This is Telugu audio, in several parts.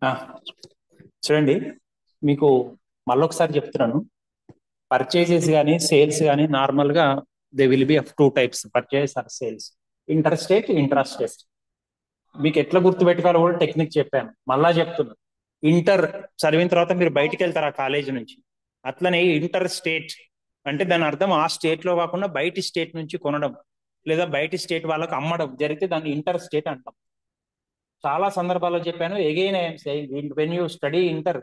ఆ, చూడండి, మీకు మళ్ళొకసారి చెప్తున్నాను. పర్చేజెస్ కానీ సేల్స్ కానీ నార్మల్గా they will be of two types, purchase or sales. Inter state, intra state. మీకు ఎట్లా గుర్తుపెట్టుకోవాలో కూడా టెక్నిక్ చెప్పాను, మళ్ళా చెప్తున్నాను. ఇంటర్ చదివిన తర్వాత మీరు బయటికి వెళ్తారు ఆ కాలేజీ నుంచి. అట్లనే ఇంటర్ స్టేట్ అంటే దాని అర్థం ఆ స్టేట్ లో కాకుండా బయటి స్టేట్ నుంచి కొనడం, లేదా బయటి స్టేట్ వాళ్ళకు అమ్మడం జరిగితే దాన్ని ఇంటర్ స్టేట్ అంటాం. చాలా సందర్భాల్లో చెప్పాను. Again I'm saying, when you study inter,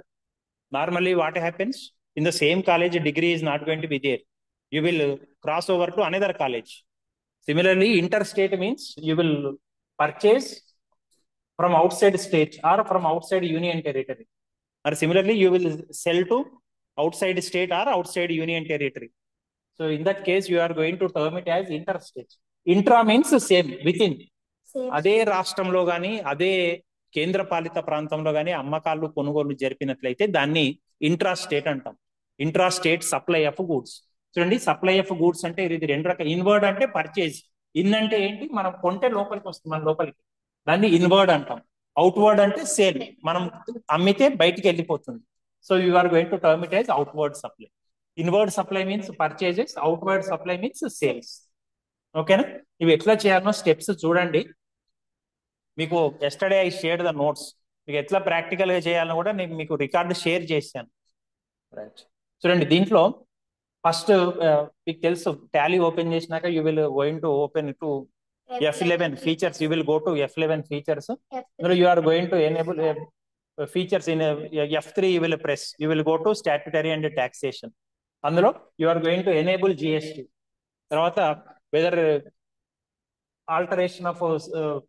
normally what happens in the same college degree is not going to be there. You will cross over to another college. Similarly, interstate means you will purchase from outside state or from outside union territory, or similarly you will sell to outside state or outside union territory. So in that case you are going to term it as interstate. Intra means same, within. అదే రాష్ట్రంలో కానీ అదే కేంద్ర పాలిత ప్రాంతంలో కానీ అమ్మకాలు కొనుగోలు జరిపినట్లయితే దాన్ని ఇంట్రా స్టేట్ అంటాం. Intra state supply of goods. చూడండి, సప్లై ఆఫ్ గూడ్స్ అంటే ఇది రెండు రకాల. ఇన్వర్డ్ అంటే పర్చేజ్. ఇన్ అంటే ఏంటి, మనం కొంటే లోపలికి వస్తుంది మన లోపలికి, దాన్ని ఇన్వర్డ్ అంటాం. అవుట్వర్డ్ అంటే సేల్, మనం అమ్మితే బయటికి వెళ్ళిపోతుంది. So you are going to term it as outward supply. Inward supply means purchases, outward supply means sales. ఓకేనా? ఇవి ఎట్లా చేయాలనో స్టెప్స్ చూడండి. మీకు yesterday I shared the notes. మీకు ఎట్లా ప్రాక్టికల్ గా చేయాలని కూడా నేను మీకు రికార్డు షేర్ చేశాను. రైట్. చూడండి, దీంట్లో ఫస్ట్ మీకు తెలుసు, టాలీ ఓపెన్ చేసినాక you will going to open to F11 features. You will go to F11 features. అందులో you are going to enable features. In F3 you will press, you will go to statutory and taxation. అందులో you are going to enable GST. తర్వాత whether alteration of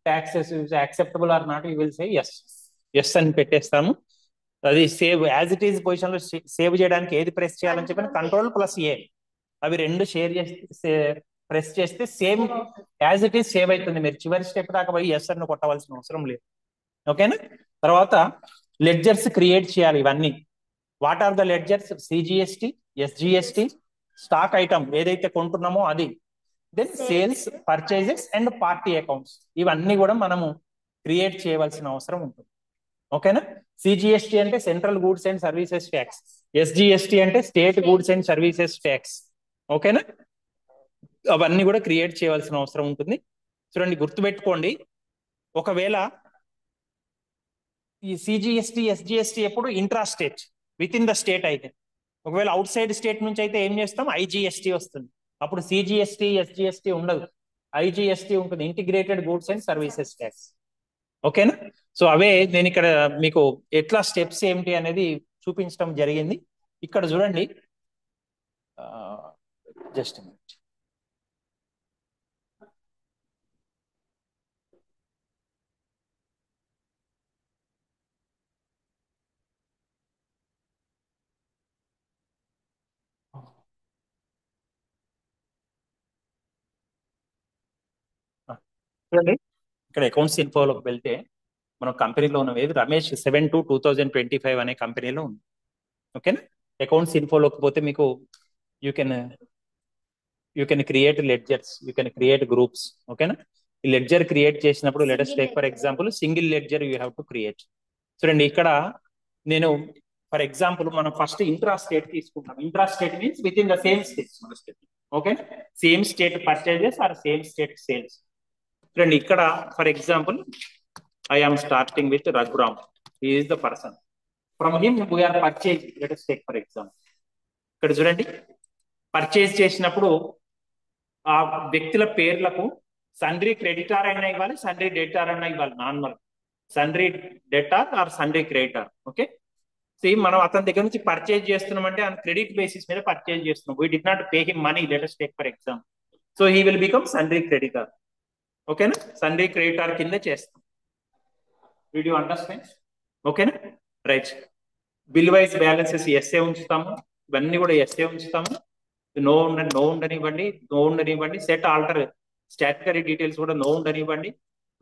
taxes is acceptable or not, you will say yes. Yes అని పెట్టేస్తాము. అది save as it is position లో సేవ్ చేయడానికి ఏది ప్రెస్ చేయాలని చెప్పిన Ctrl+A. అవి రెండు షేర్ చేస్తే ప్రెస్ చేస్తే same as it is save అవుతుంది. మీరు చివరి స్టెప్ దాకా పోయి ఎస్ అని కొట్టవలసిన అవసరం లేదు. ఓకేనా? తర్వాత లెడ్జర్స్ క్రియేట్ చేయాలి. ఇవన్నీ what are the ledgers? CGST, SGST, stock item ఏదైతే కొంటున్నామో అది, then sales, purchases and party accounts. ఇవన్నీ కూడా మనము క్రియేట్ చేయవలసిన అవసరం ఉంటుంది. ఓకేనా? సిజిఎస్టి అంటే central goods and services tax, SGST అంటే state goods and services tax. ఓకేనా? అవన్నీ కూడా క్రియేట్ చేయవలసిన అవసరం ఉంటుంది. చూడండి, గుర్తుపెట్టుకోండి, ఒకవేళ ఈ సిజిఎస్టి, ఎస్జిఎస్టి ఎప్పుడు intra state, with in the state అయితే. ఒకవేళ అవుట్ సైడ్ స్టేట్ నుంచి అయితే ఏం చేస్తాం, ఐజిఎస్టి వస్తుంది. అప్పుడు సిజిఎస్టి, ఎస్జిఎస్టి ఉండదు, ఐజిఎస్టి ఉంటుంది, integrated goods and services tax. ఓకేనా? సో అవే నేను ఇక్కడ మీకు ఎట్లా స్టెప్స్ ఏమిటి అనేది చూపించడం జరిగింది. ఇక్కడ చూడండి, జస్ట్ చూడండి, ఇక్కడ అకౌంట్స్ ఇన్ఫోలోకి వెళ్తే మనం కంపెనీలో ఉన్నది రమేష్ 7/2/2025 అనే కంపెనీలో ఉంది. ఓకేనా? అకౌంట్స్ ఇన్ఫోలోకి పోతే మీకు you can you can create ledgers, you can create groups. ఓకేనా? ఈ లెడ్జర్ క్రియేట్ చేసినప్పుడు let's take for example single ledger you have to create. చూడండి, ఇక్కడ నేను ఫర్ ఎగ్జాంపుల్ మనం ఫస్ట్ ఇంట్రా స్టేట్ తీసుకుంటాం. Intra state means within the same state. Okay, same state purchases or same state sales. చూడండి, ఇక్కడ for example I am starting with Raghuram. He is the person. From him we're purchase. Let's take for example. ఇక్కడ చూడండి, పర్చేజ్ చేసినప్పుడు ఆ వ్యక్తుల పేర్లకు సండ్రీ క్రెడిటార్ అయినా ఇవ్వాలి, సండ్రీ డెటార్ అయినా ఇవ్వాలి. Normal sundry debtor or sundry creditor. Okay, same మనం అతని దగ్గర నుంచి పర్చేజ్ చేస్తున్నామంటే ఆ క్రెడిట్ బేసిస్ మీద పర్చేజ్ చేస్తున్నాం. We do not pay him money. Let's take for example. So he will become sundry creditor. ఓకేనా? సండ్రీ క్రెడిటార్ కింద చేస్తాం. వీడియో అండర్స్టాండ్? ఓకేనా? రైట్. బిల్ వైజ్ బ్యాలెన్సెస్ ఎస్ఏ ఉంచుతాము, ఇవన్నీ కూడా ఎస్ఏ ఉంచుతాము. నో ఉండనివ్వండి, నో ఉండనివ్వండి. సెట్ ఆల్టర్ స్టాట్యుటరీ డీటెయిల్స్ కూడా నో ఉండనివ్వండి.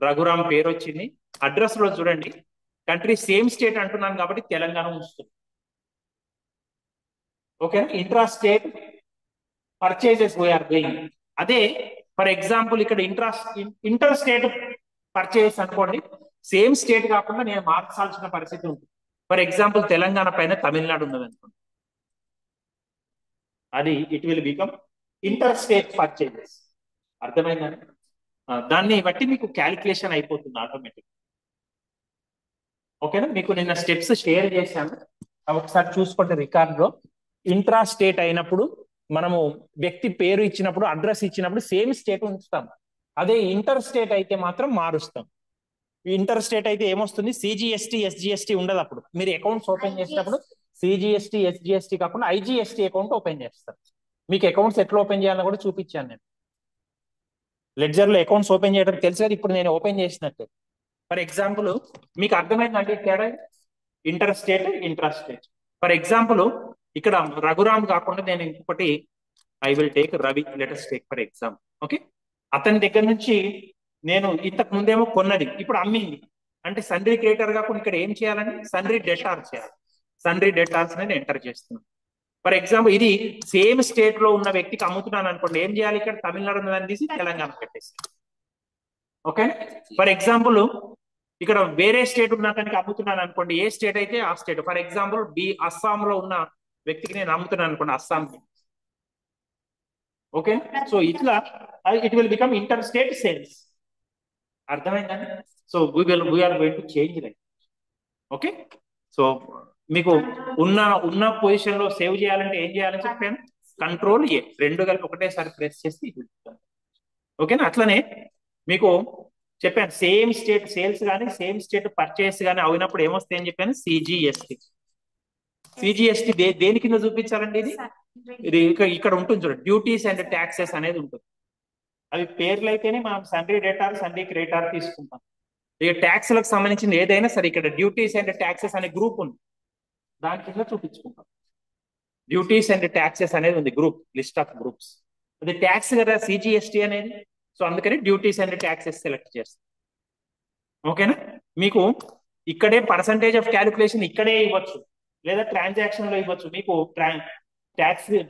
రఘురామ్ పేరు వచ్చింది. అడ్రస్ లో చూడండి, కంట్రీ సేమ్ స్టేట్ అంటున్నాను కాబట్టి తెలంగాణ ఉంచుతుంది. Okay, intra state purchases we are doing. అదే ఫర్ ఎగ్జాంపుల్ ఇక్కడ ఇంటర్ స్టేట్ పర్చేస్ అనుకోండి, సేమ్ స్టేట్ కాకుండా నేను మార్చాల్సిన పరిస్థితి ఉంటుంది. ఫర్ ఎగ్జాంపుల్ తెలంగాణ పైన తమిళనాడు ఉన్నది అనుకోండి, అది it will become inter state purchases. అర్థమైందని దాన్ని బట్టి మీకు క్యాలిక్యులేషన్ అయిపోతుంది ఆటోమేటిక్. ఓకేనా, మీకు నిన్న స్టెప్స్ షేర్ చేశాను, ఒకసారి చూసుకోండి రికార్డ్ లో. ఇంట్రా స్టేట్ అయినప్పుడు మనము వ్యక్తి పేరు ఇచ్చినప్పుడు, అడ్రస్ ఇచ్చినప్పుడు సేమ్ స్టేట్ ఉంచుతాం. అదే ఇంటర్ స్టేట్ అయితే మాత్రం మారుస్తాం. ఇంటర్ స్టేట్ అయితే ఏమొస్తుంది, సిజిఎస్టీ ఎస్జిఎస్టీ ఉండదు. అప్పుడు మీరు అకౌంట్స్ ఓపెన్ చేసినప్పుడు సిజిఎస్టీ ఎస్జిఎస్టీ కాకుండా ఐజిఎస్టీ అకౌంట్ ఓపెన్ చేస్తారు. మీకు అకౌంట్స్ ఎట్లా ఓపెన్ చేయాలని కూడా చూపించాను నేను. లెడ్జర్ లో అకౌంట్స్ ఓపెన్ చేయడం తెలుసు కదా, ఇప్పుడు నేను ఓపెన్ చేసినట్టే. ఫర్ ఎగ్జాంపుల్ మీకు అర్థమైందండి తేడా, inter state intra state. For example ఇక్కడ రఘురామ్ కాకుండా నేను ఇంకొకటి, I will take Ravi, let's take for example. Okay, అతని దగ్గర నుంచి నేను ఇంతకు ముందేమో కొన్నది, ఇప్పుడు అమ్మింది. అంటే సన్రీ క్రియేటర్ కాకుండా ఇక్కడ ఏం చేయాలని, సన్రీ డెటార్ చేయాలి. సన్రీ డెటార్స్ నేను ఎంటర్ చేస్తున్నాను. ఫర్ ఎగ్జాంపుల్ ఇది సేమ్ స్టేట్ లో ఉన్న వ్యక్తికి అమ్ముతున్నాను అనుకోండి, ఏం చేయాలి, ఇక్కడ తమిళనాడు ఉన్నదాన్ని తీసి తెలంగాణ పెట్టేసి. ఓకే, ఫర్ ఎగ్జాంపుల్ ఇక్కడ వేరే స్టేట్ ఉన్న అతనికి అమ్ముతున్నాను అనుకోండి, ఏ స్టేట్ అయితే ఆ స్టేట్. ఫర్ ఎగ్జాంపుల్ అస్సాంలో ఉన్న వ్యక్తికి నేను అమ్ముతున్నాను అనుకోండి, అస్సాం. ఓకే, సో ఇట్లా it will become inter state sales. అర్థమైందండి? So we are going to change like. Okay, so మీకు ఉన్న పొజిషన్ లో సేవ్ చేయాలంటే ఏం చేయాలని చెప్పాను, కంట్రోల్ ఏ, రెండు కలిపి ఒకటేసారి ప్రెస్ చేసి ఓకేనా. అట్లనే మీకు చెప్పాను, సేమ్ స్టేట్ సేల్స్ కానీ సేమ్ స్టేట్ పర్చేస్ కానీ అయినప్పుడు ఏమొస్తాయి అని చెప్పాను, సిజిఎస్టి. సిజిఎస్టి దేని కింద చూపించాలండి, ఇది ఇక్కడ ఉంటుంది చూడండి, డ్యూటీస్ అండ్ ట్యాక్సెస్ అనేది ఉంటుంది. అవి పేర్లు అయితేనే మనం సన్రీ డెటార్ సన్రీ క్రెడిటార్ తీసుకుంటాం. ఇక ట్యాక్స్లకు సంబంధించిన ఏదైనా సరే ఇక్కడ డ్యూటీస్ అండ్ ట్యాక్సెస్ అనే గ్రూప్ ఉంది, దాని కింద చూపించుకుంటాం. డ్యూటీస్ అండ్ ట్యాక్సెస్ అనేది ఉంది గ్రూప్, లిస్ట్ ఆఫ్ గ్రూప్స్. అది ట్యాక్స్ కదా సిజిఎస్టి అనేది, సో అందుకని డ్యూటీస్ అండ్ ట్యాక్సెస్ సెలెక్ట్ చేస్తాం. ఓకేనా, మీకు ఇక్కడే పర్సంటేజ్ ఆఫ్ క్యాలిక్యులేషన్ ఇక్కడే ఇవ్వచ్చు, లేదా ట్రాన్సాక్షన్ లో ఇవ్వచ్చు. మీకు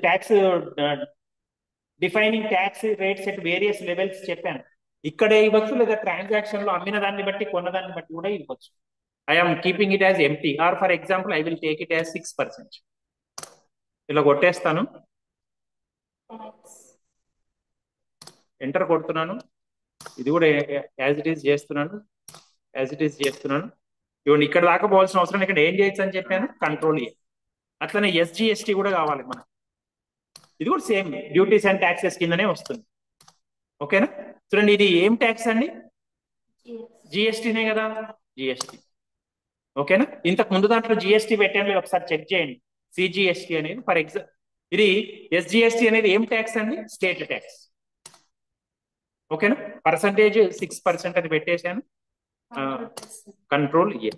tax defining tax rates at various levels చెప్పాను, ఇక్కడే ఇవ్వచ్చు, లేదా ట్రాన్సాక్షన్ లో అమ్మిన దాన్ని బట్టి కొన్న దాన్ని బట్టి కూడా ఇవ్వచ్చు. I'm keeping it as empty, or for example I will take it as 6%. ఇలా కొట్టేస్తాను, ఎంటర్ కొడుతున్నాను. ఇది కూడా యాజ్ ఇట్ ఈస్ చేస్తున్నాను, యాజ్ ఇట్ ఈస్ చేస్తున్నాను. ఇవ్వండి, ఇక్కడ దాకా పోవాల్సిన అవసరం, ఇక్కడ ఏం చేయొచ్చు అని చెప్పాను, కంట్రోల్ ఏ. అట్లనే ఎస్జిఎస్టి కూడా కావాలి మనకు, ఇది కూడా సేమ్ డ్యూటీస్ అండ్ ట్యాక్సెస్ కిందనే వస్తుంది. ఓకేనా, చూడండి ఇది ఏం ట్యాక్స్ అండి, జిఎస్టీనే కదా, జిఎస్టీ. ఓకేనా, ఇంతకు ముందు దాంట్లో జిఎస్టీ పెట్టాను, ఒకసారి చెక్ చేయండి. సిజిఎస్టీ అనేది ఫర్ ఎగ్జాంపుల్, ఇది ఎస్జిఎస్టీ అనేది ఏం ట్యాక్స్ అండి, స్టేట్ ట్యాక్స్. ఓకేనా, పర్సంటేజ్ 6% అని పెట్టేశాను, కంట్రోల్ ఏ.